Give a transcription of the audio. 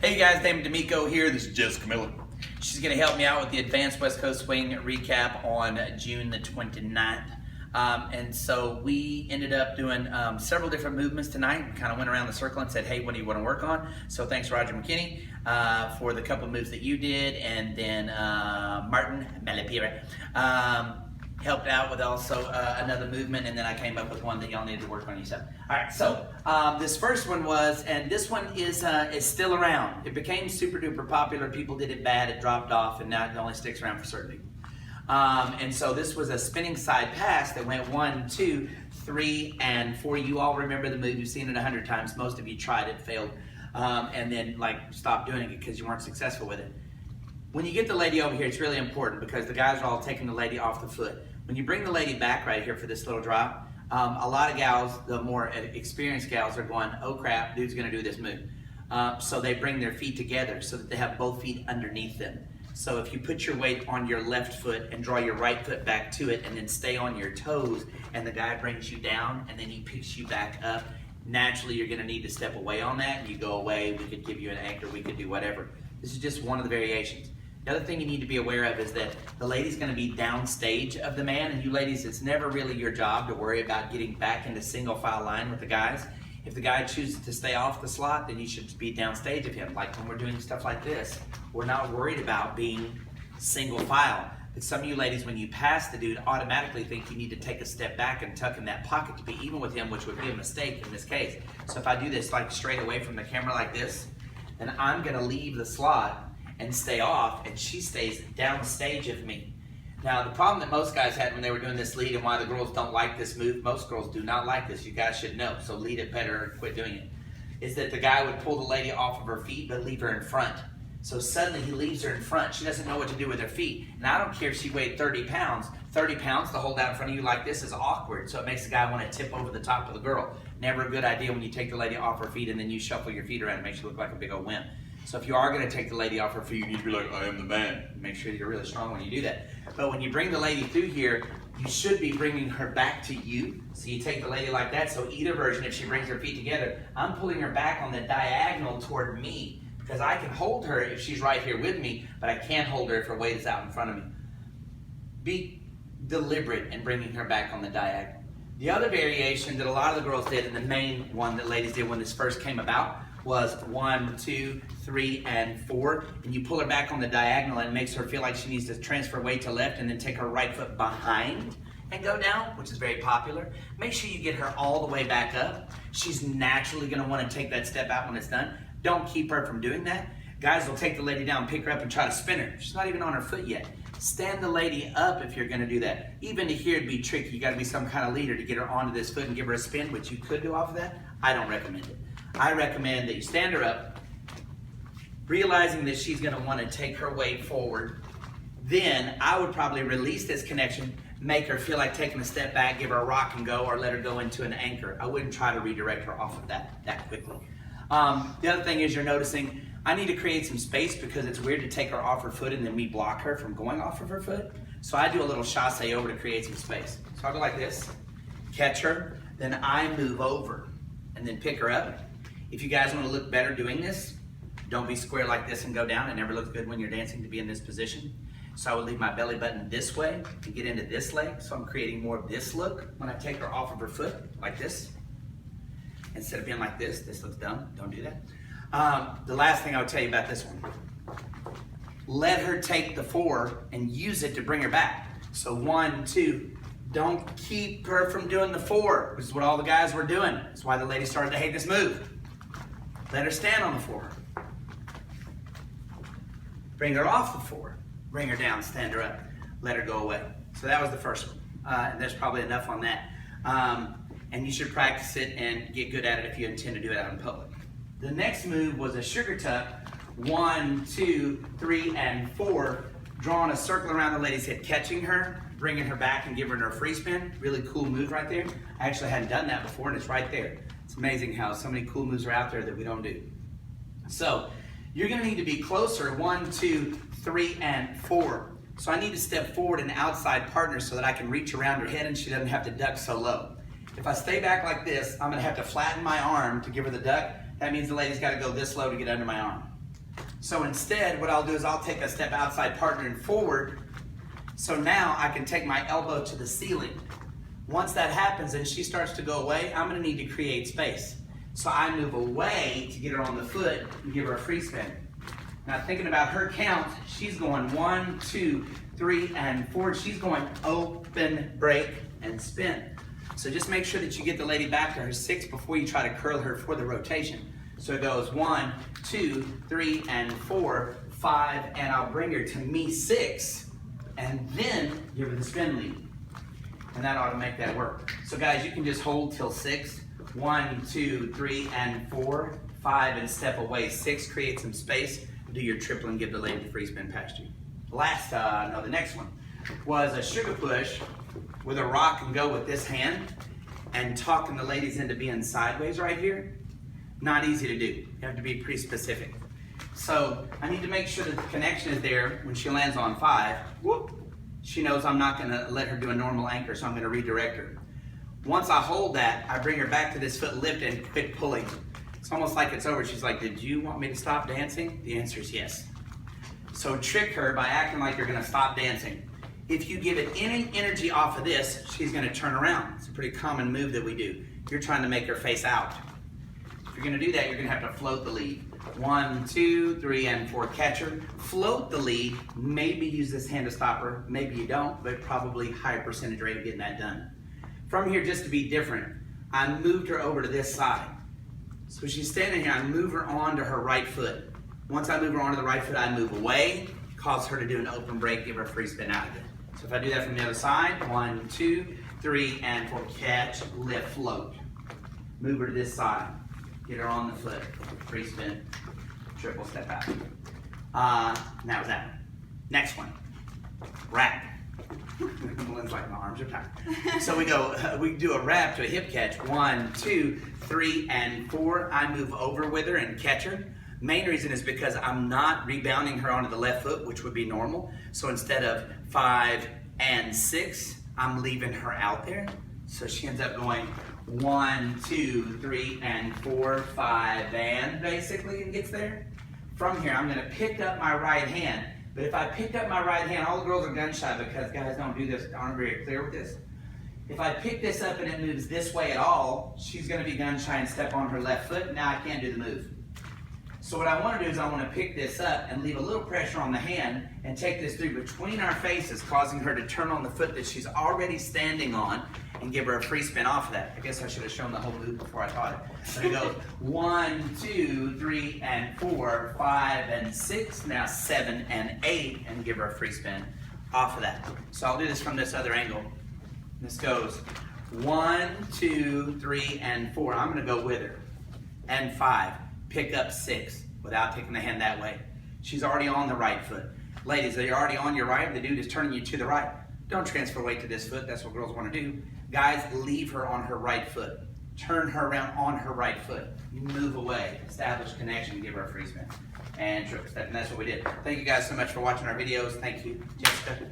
Hey guys, Damon D'Amico here. This is Jessica Miller. She's going to help me out with the Advanced West Coast Swing recap on June the 29th. And so we ended up doing several different movements tonight. We kind of went around the circle and said, hey, what do you want to work on? So thanks Roger McKinney for the couple of moves that you did. And then Martin Malapira helped out with also another movement, and then I came up with one that y'all needed to work on yourself. All right, so this first one was, and this one is still around. It became super duper popular. People did it bad, it dropped off, and now it only sticks around for certain people. And so this was a spinning side pass that went 1, 2, 3, and 4. You all remember the move. You've seen it 100 times. Most of you tried it, failed, and then stopped doing it because you weren't successful with it. When you get the lady over here, it's really important because the guys are all taking the lady off the foot. When you bring the lady back right here for this little drop, a lot of gals, the more experienced gals, are going, oh crap, dude's gonna do this move. So they bring their feet together so that they have both feet underneath them. So if you put your weight on your left foot and draw your right foot back to it and then stay on your toes, and the guy brings you down and then he picks you back up, naturally you're gonna need to step away on that, and you go away. We could give you an anchor, we could do whatever. This is just one of the variations. The other thing you need to be aware of is that the lady's going to be downstage of the man, and you ladies, it's never really your job to worry about getting back into single file line with the guys. If the guy chooses to stay off the slot, then you should be downstage of him. Like when we're doing stuff like this, we're not worried about being single file. But some of you ladies, when you pass the dude, automatically think you need to take a step back and tuck in that pocket to be even with him, which would be a mistake in this case. So if I do this like straight away from the camera like this, then I'm going to leave the slot and stay off, and she stays downstage of me. Now, the problem that most guys had when they were doing this lead, and why the girls don't like this move, most girls do not like this, you guys should know, so lead it better or quit doing it, is that the guy would pull the lady off of her feet but leave her in front. So suddenly he leaves her in front. She doesn't know what to do with her feet. And I don't care if she weighed 30 pounds. 30 pounds to hold out in front of you like this is awkward, so it makes the guy want to tip over the top of the girl. Never a good idea when you take the lady off her feet and then you shuffle your feet around and makes you look like a big old wimp. So if you are going to take the lady off her feet, you need to be like, I am the man. Make sure you're really strong when you do that. But when you bring the lady through here, you should be bringing her back to you. So you take the lady like that. So either version, if she brings her feet together, I'm pulling her back on the diagonal toward me because I can hold her if she's right here with me, but I can't hold her if her weight is out in front of me. Be deliberate in bringing her back on the diagonal. The other variation that a lot of the girls did, and the main one that ladies did when this first came about, was 1, 2, 3, and 4, and you pull her back on the diagonal and it makes her feel like she needs to transfer weight to left and then take her right foot behind and go down, which is very popular. Make sure you get her all the way back up. She's naturally going to want to take that step out when it's done. Don't keep her from doing that. Guys will take the lady down, pick her up, and try to spin her. She's not even on her foot yet. Stand the lady up if you're going to do that. Even to here, it'd be tricky. You got to be some kind of leader to get her onto this foot and give her a spin, which you could do off of that. I don't recommend it. I recommend that you stand her up, realizing that she's going to want to take her weight forward. Then I would probably release this connection, make her feel like taking a step back, give her a rock and go, or let her go into an anchor. I wouldn't try to redirect her off of that quickly. The other thing is you're noticing I need to create some space because it's weird to take her off her foot and then me block her from going off of her foot. So I do a little chasse over to create some space. So I'll go like this, catch her, then I move over and then pick her up. If you guys want to look better doing this, don't be square like this and go down. It never looks good when you're dancing to be in this position. So I would leave my belly button this way to get into this leg. So I'm creating more of this look when I take her off of her foot, like this. Instead of being like this looks dumb, don't do that. The last thing I would tell you about this one, let her take the 4 and use it to bring her back. So 1, 2, don't keep her from doing the 4, which is what all the guys were doing. That's why the ladies started to hate this move. Let her stand on the 4. Bring her off the 4. Bring her down, stand her up, let her go away. So that was the first one. And there's probably enough on that. And you should practice it and get good at it if you intend to do it out in public. The next move was a sugar tuck, 1, 2, 3, and 4, drawing a circle around the lady's head, catching her, bringing her back and giving her a free spin. Really cool move right there. I actually hadn't done that before, and it's right there. It's amazing how so many cool moves are out there that we don't do. So you're going to need to be closer, 1, 2, 3, and 4. So I need to step forward an outside partner so that I can reach around her head and she doesn't have to duck so low. If I stay back like this, I'm going to have to flatten my arm to give her the duck. That means the lady's got to go this low to get under my arm. So instead, what I'll do is I'll take a step outside partner and forward. So now I can take my elbow to the ceiling. Once that happens and she starts to go away, I'm going to need to create space. So I move away to get her on the foot and give her a free spin. Now thinking about her count, she's going 1, 2, 3, and 4. She's going open, break, and spin. So just make sure that you get the lady back to her 6 before you try to curl her for the rotation. So it goes 1, 2, 3, and 4, 5, and I'll bring her to me 6, and then give her the spin lead. And that ought to make that work. So guys, you can just hold till 6. 1, 2, 3, and 4, 5, and step away. 6, create some space. Do your triple and give the lady the free spin past you. The next one was a sugar push with a rock and go with this hand and talking the ladies into being sideways right here. Not easy to do. You have to be pretty specific. So I need to make sure that the connection is there when she lands on 5. Whoop, she knows I'm not going to let her do a normal anchor, so I'm going to redirect her. Once I hold that, I bring her back to this foot lift and quit pulling. It's almost like it's over. She's like, did you want me to stop dancing? The answer is yes. So trick her by acting like you're going to stop dancing. If you give it any energy off of this, she's going to turn around. It's a pretty common move that we do. You're trying to make her face out. If you're going to do that, you're going to have to float the lead. 1, 2, 3, and 4. Catch her. Float the lead. Maybe use this hand to stop her. Maybe you don't, but probably higher percentage rate of getting that done. From here, just to be different, I moved her over to this side. So she's standing here, I move her onto her right foot. Once I move her onto the right foot, I move away, cause her to do an open break, give her a free spin out of it. So if I do that from the other side, 1, 2, 3, and 4, catch, lift, float. Move her to this side, get her on the foot, free spin, triple step out. And that was that one. Next one, wrap. Lynn's like, my arms are tired. So we do a wrap to a hip catch. 1, 2, 3, and 4. I move over with her and catch her. Main reason is because I'm not rebounding her onto the left foot, which would be normal. So instead of 5 and 6, I'm leaving her out there. So she ends up going 1, 2, 3, and 4, 5, and basically and gets there. From here, I'm going to pick up my right hand. But if I picked up my right hand, all the girls are gun shy because guys don't do this, aren't very clear with this. If I pick this up and it moves this way at all, she's going to be gun shy and step on her left foot. Now I can't do the move. So what I want to do is I want to pick this up and leave a little pressure on the hand and take this through between our faces, causing her to turn on the foot that she's already standing on and give her a free spin off of that. I guess I should have shown the whole move before I taught it. So it goes 1, 2, 3, and 4, 5, and 6, now 7 and 8, and give her a free spin off of that. So I'll do this from this other angle. This goes 1, 2, 3, and 4. I'm going to go with her. And 5. Pick up 6 without taking the hand that way. She's already on the right foot. Ladies, are you already on your right? The dude is turning you to the right. Don't transfer weight to this foot. That's what girls want to do. Guys, leave her on her right foot. Turn her around on her right foot. Move away. Establish connection. Give her a free spin. And triple step. And that's what we did. Thank you guys so much for watching our videos. Thank you, Jessica.